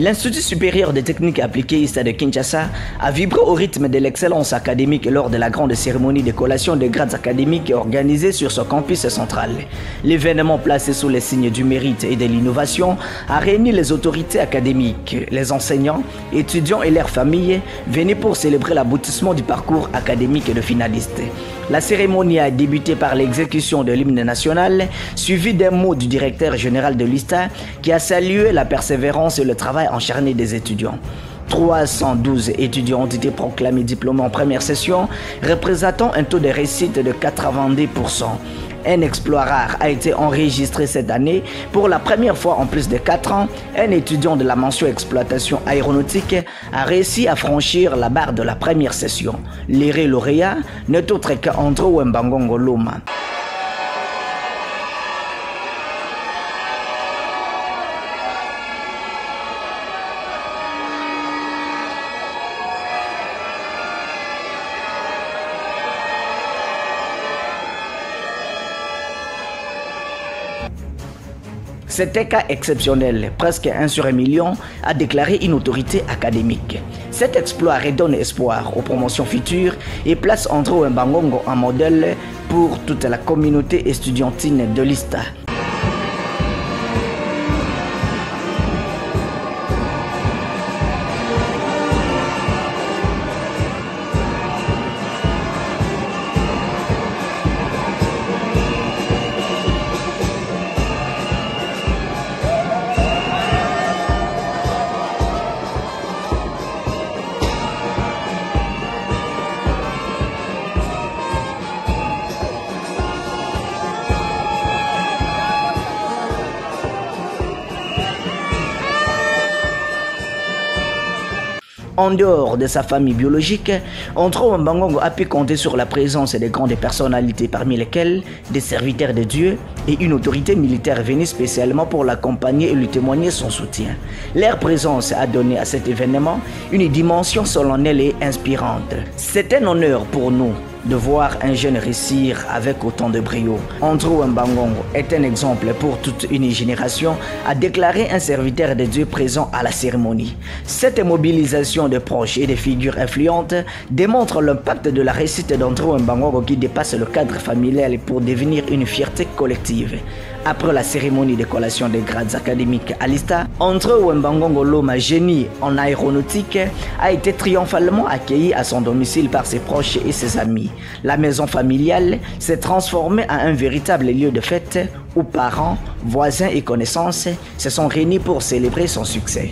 L'Institut supérieur des techniques appliquées ISTA de Kinshasa a vibré au rythme de l'excellence académique lors de la grande cérémonie de collation des grades académiques organisée sur son campus central. L'événement placé sous les signes du mérite et de l'innovation a réuni les autorités académiques, les enseignants, étudiants et leurs familles venus pour célébrer l'aboutissement du parcours académique de finalistes. La cérémonie a débuté par l'exécution de l'hymne national, suivi d'un mot du directeur général de l'ISTA qui a salué la persévérance et le travail acharné des étudiants. 312 étudiants ont été proclamés diplômés en première session, représentant un taux de réussite de 90%. Un exploit rare a été enregistré cette année. Pour la première fois en plus de 4 ans, un étudiant de la mention exploitation aéronautique a réussi à franchir la barre de la première session. L'éré lauréat n'est autre qu'Andrew Mbangongo Loma. Cet cas exceptionnel, presque 1 sur 1 million, a déclaré une autorité académique. Cet exploit redonne espoir aux promotions futures et place Andrew Mbangongo en modèle pour toute la communauté estudiantine de l'ISTA. En dehors de sa famille biologique, Andrew Mbangongo a pu compter sur la présence de grandes personnalités parmi lesquelles des serviteurs de Dieu et une autorité militaire venue spécialement pour l'accompagner et lui témoigner son soutien. Leur présence a donné à cet événement une dimension solennelle et inspirante. C'est un honneur pour nous de voir un jeune réussir avec autant de brio. Andrew Mbangongo est un exemple pour toute une génération, a déclaré un serviteur de Dieu présent à la cérémonie. Cette mobilisation de proches et de figures influentes démontre l'impact de la réussite d'Andrew Mbangongo qui dépasse le cadre familial pour devenir une fierté collective. Après la cérémonie de collation des grades académiques à l'ISTA, Andrew Mbangongo Loma, génie en aéronautique, a été triomphalement accueilli à son domicile par ses proches et ses amis. La maison familiale s'est transformée en un véritable lieu de fête où parents, voisins et connaissances se sont réunis pour célébrer son succès.